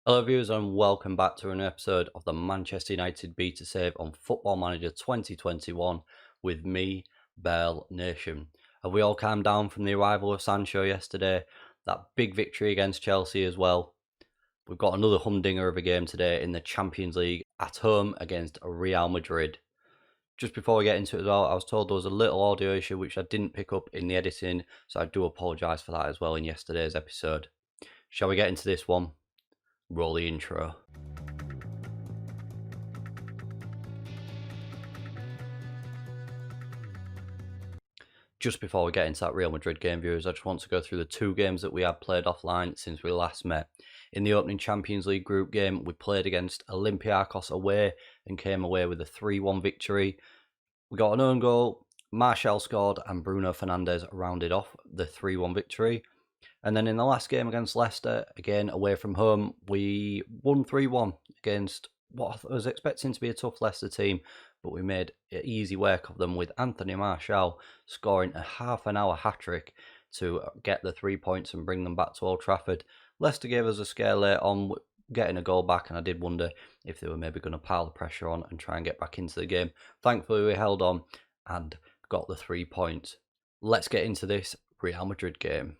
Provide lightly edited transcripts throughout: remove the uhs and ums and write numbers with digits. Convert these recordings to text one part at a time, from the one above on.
Hello viewers and welcome back to an episode of the Manchester United Beta Save on Football Manager 2021 with me, Bearlenation. Have we all calmed down from the arrival of Sancho yesterday? That big victory against Chelsea as well. We've got another humdinger of a game today in the Champions League at home against Real Madrid. Just before we get into it as well, I was told there was a little audio issue which I didn't pick up in the editing, so I do apologise for that as well in yesterday's episode. Shall we get into this one? Roll the intro. Just before we get into that Real Madrid game, viewers, I just want to go through the two games that we had played offline since we last met. In the opening Champions League group game, we played against Olympiacos away and came away with a 3-1 victory. We got an own goal, Martial scored, and Bruno Fernandes rounded off the 3-1 victory. And then in the last game against Leicester, again away from home, we won 3-1 against what I was expecting to be a tough Leicester team, but we made easy work of them with Anthony Martial scoring a half-an-hour hat-trick to get the 3 points and bring them back to Old Trafford. Leicester gave us a scare late on getting a goal back, and I did wonder if they were maybe going to pile the pressure on and try and get back into the game. Thankfully, we held on and got the 3 points. Let's get into this Real Madrid game.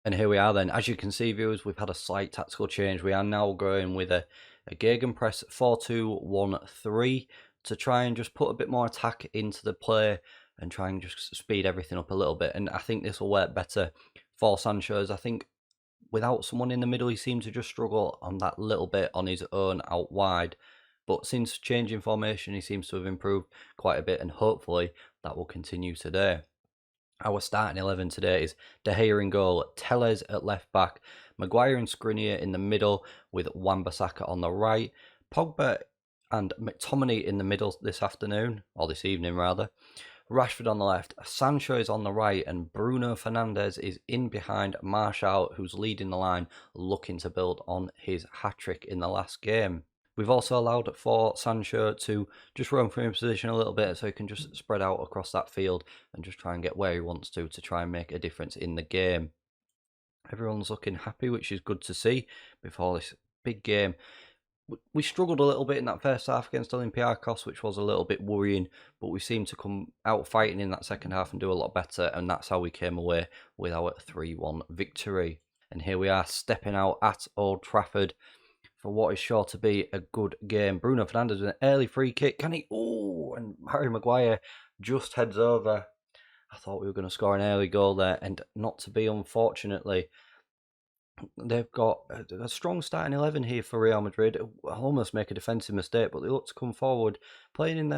And here we are then. As you can see, viewers, we've had a slight tactical change. We are now going with a Gegenpress 4-2-1-3 to try and just put a bit more attack into the play and try and just speed everything up a little bit. And I think this will work better for Sancho. I think without someone in the middle, he seemed to just struggle on that little bit on his own out wide. But since changing formation, he seems to have improved quite a bit, and hopefully that will continue today. Our starting 11 today is De Gea in goal, Telles at left back, Maguire and Skriniar in the middle with Wan-Bissaka on the right, Pogba and McTominay in the middle this afternoon, or this evening rather, Rashford on the left, Sancho is on the right, and Bruno Fernandes is in behind Martial, who's leading the line, looking to build on his hat-trick in the last game. We've also allowed for Sancho to just roam from his position a little bit so he can just spread out across that field and just try and get where he wants to try and make a difference in the game. Everyone's looking happy, which is good to see before this big game. We struggled a little bit in that first half against Olympiacos, which was a little bit worrying, but we seemed to come out fighting in that second half and do a lot better, and that's how we came away with our 3-1 victory. And here we are stepping out at Old Trafford for what is sure to be a good game. Bruno Fernandes with an early free kick. Can he? Oh, and Harry Maguire just heads over. I thought we were going to score an early goal there, and not to be, unfortunately. They've got a strong starting 11 here for Real Madrid. I'll almost make a defensive mistake, but they look to come forward, playing in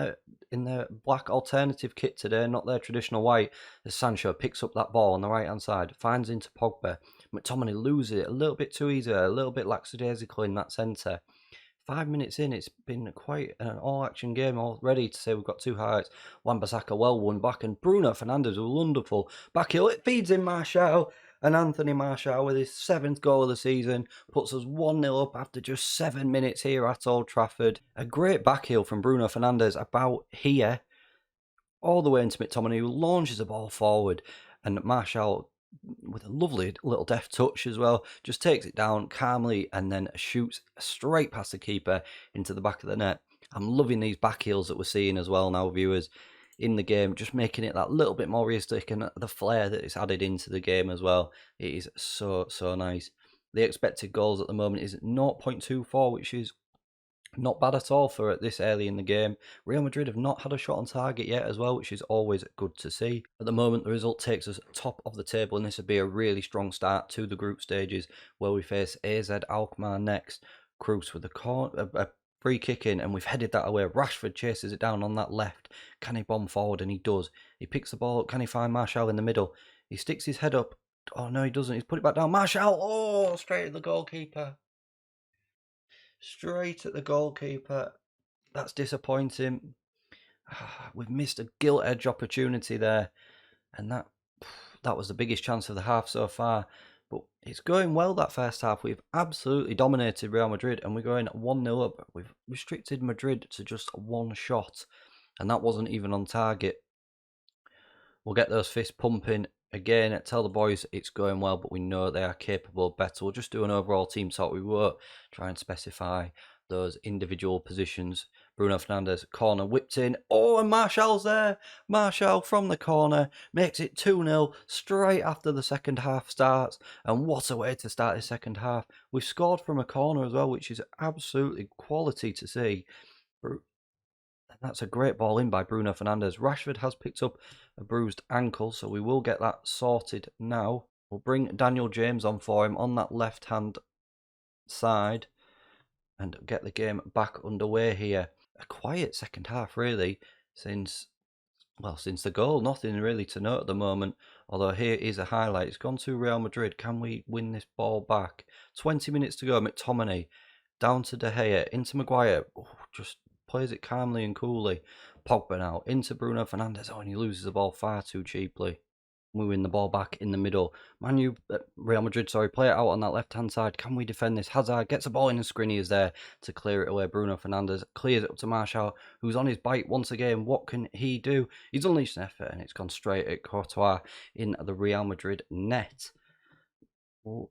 their black alternative kit today, not their traditional white. As Sancho picks up that ball on the right-hand side, finds into Pogba. McTominay loses it a little bit too easy, a little bit lackadaisical in that centre. 5 minutes in, it's been quite an all-action game already to say we've got two highlights. Wan-Bissaka well won back, and Bruno Fernandes was wonderful. Back heel, it feeds in Martial. And Anthony Martial, with his 7th goal of the season, puts us 1-0 up after just 7 minutes here at Old Trafford. A great backheel from Bruno Fernandes about here, all the way into McTominay, who launches the ball forward. And Martial, with a lovely little deft touch as well, just takes it down calmly and then shoots straight past the keeper into the back of the net. I'm loving these backheels that we're seeing as well now, viewers, in the game, just making it that little bit more realistic, and the flair that is added into the game as well. It is so nice. The expected goals at the moment is 0.24, which is not bad at all for this early in the game. Real Madrid have not had a shot on target yet as well, which is always good to see. At the moment, the result takes us top of the table, and this would be a really strong start to the group stages, where we face AZ Alkmaar next. Cruz with a free kick in, and we've headed that away. Rashford chases it down on that left. Can he bomb forward? And he does. He picks the ball up. Can he find Martial in the middle? He sticks his head up. Oh, no, he doesn't. He's put it back down. Martial! Oh, straight at the goalkeeper. Straight at the goalkeeper. That's disappointing. We've missed a gilt-edge opportunity there. And that was the biggest chance of the half so far. But it's going well, that first half. We've absolutely dominated Real Madrid, and we're going 1-0 up. We've restricted Madrid to just one shot, and that wasn't even on target. We'll get those fists pumping Again, tell the boys it's going well, but we know they are capable of better. We'll just do an overall team talk. We won't try and specify those individual positions. Bruno Fernandes, corner whipped in. Oh, and Martial's there. Martial from the corner makes it 2-0 straight after the second half starts. And what a way to start the second half. We've scored from a corner as well, which is absolutely quality to see. That's a great ball in by Bruno Fernandes. Rashford has picked up a bruised ankle, so we will get that sorted now. We'll bring Daniel James on for him on that left-hand side and get the game back underway here. A quiet second half, really, since the goal. Nothing really to note at the moment, although here is a highlight. It's gone to Real Madrid. Can we win this ball back? 20 minutes to go. McTominay down to De Gea, into Maguire. Oh, just plays it calmly and coolly. Pogba now into Bruno Fernandes. Oh, and he loses the ball far too cheaply. We win the ball back in the middle. Real Madrid, play it out on that left-hand side. Can we defend this? Hazard gets the ball in and Skriniar is there to clear it away. Bruno Fernandes clears it up to Martial, who's on his bike once again. What can he do? He's unleashed an effort and it's gone straight at Courtois in the Real Madrid net. Well,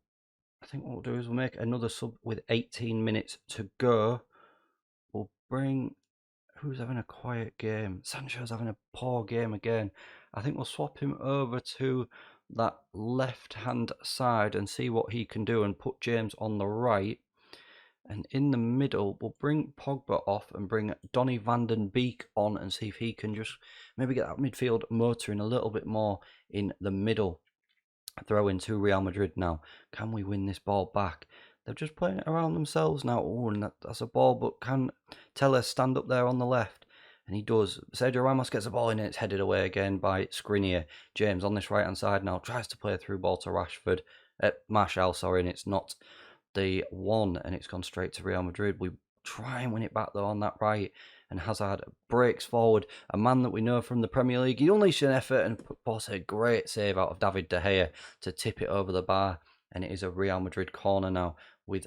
I think what we'll do is we'll make another sub with 18 minutes to go. We'll bring... Who's having a quiet game? Sancho's having a poor game again. I think we'll swap him over to that left-hand side and see what he can do and put James on the right. And in the middle, we'll bring Pogba off and bring Donny van den Beek on and see if he can just maybe get that midfield motoring a little bit more in the middle. Throw into Real Madrid now. Can we win this ball back? They're just playing it around themselves now. Oh, and that's a ball, but can Telles stand up there on the left? And he does. Sergio Ramos gets the ball in and it's headed away again by Skriniar. James on this right-hand side now tries to play a through ball to Rashford. Martial, and it's not the one, and it's gone straight to Real Madrid. We try and win it back, though, on that right. And Hazard breaks forward. A man that we know from the Premier League. He unleashed an effort and put a great save out of David De Gea to tip it over the bar. And it is a Real Madrid corner now with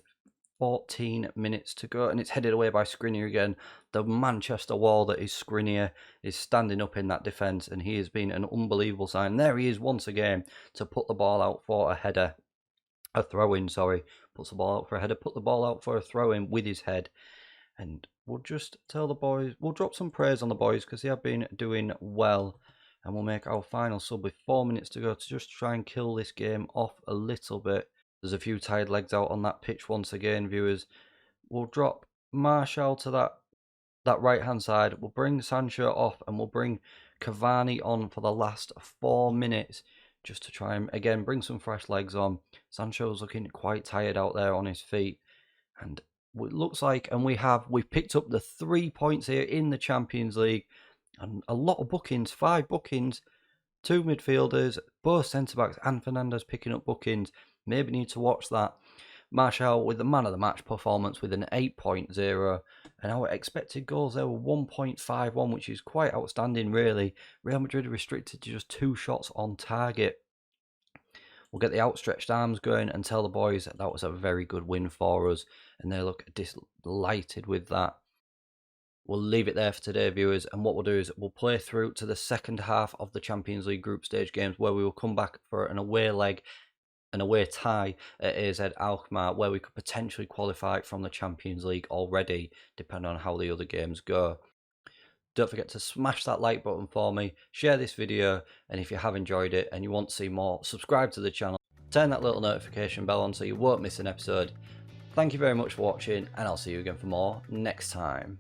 14 minutes to go. And it's headed away by Skriniar again. The Manchester wall that is Skriniar is standing up in that defence. And he has been an unbelievable sign. There he is once again to put the ball out for a header. A throw-in, Puts the ball out for a header. Put the ball out for a throw-in with his head. And we'll just tell the boys, we'll drop some praise on the boys because they have been doing well. And we'll make our final sub with 4 minutes to go to just try and kill this game off a little bit. There's a few tired legs out on that pitch once again, viewers. We'll drop Martial to that right-hand side. We'll bring Sancho off and we'll bring Cavani on for the last 4 minutes just to try and, again, bring some fresh legs on. Sancho's looking quite tired out there on his feet. And it looks like, and we've picked up the 3 points here in the Champions League. And a lot of bookings, 5 bookings, 2 midfielders, both centre-backs and Fernandes picking up bookings. Maybe need to watch that. Martial with the man of the match performance with an 8.0. And our expected goals there were 1.51, which is quite outstanding, really. Real Madrid restricted to just 2 shots on target. We'll get the outstretched arms going and tell the boys that was a very good win for us. And they look delighted with that. We'll leave it there for today, viewers. And what we'll do is we'll play through to the second half of the Champions League group stage games, where we will come back for an away leg, an away tie at AZ Alkmaar, where we could potentially qualify from the Champions League already, depending on how the other games go. Don't forget to smash that like button for me, share this video, and if you have enjoyed it and you want to see more, subscribe to the channel, turn that little notification bell on so you won't miss an episode. Thank you very much for watching, and I'll see you again for more next time.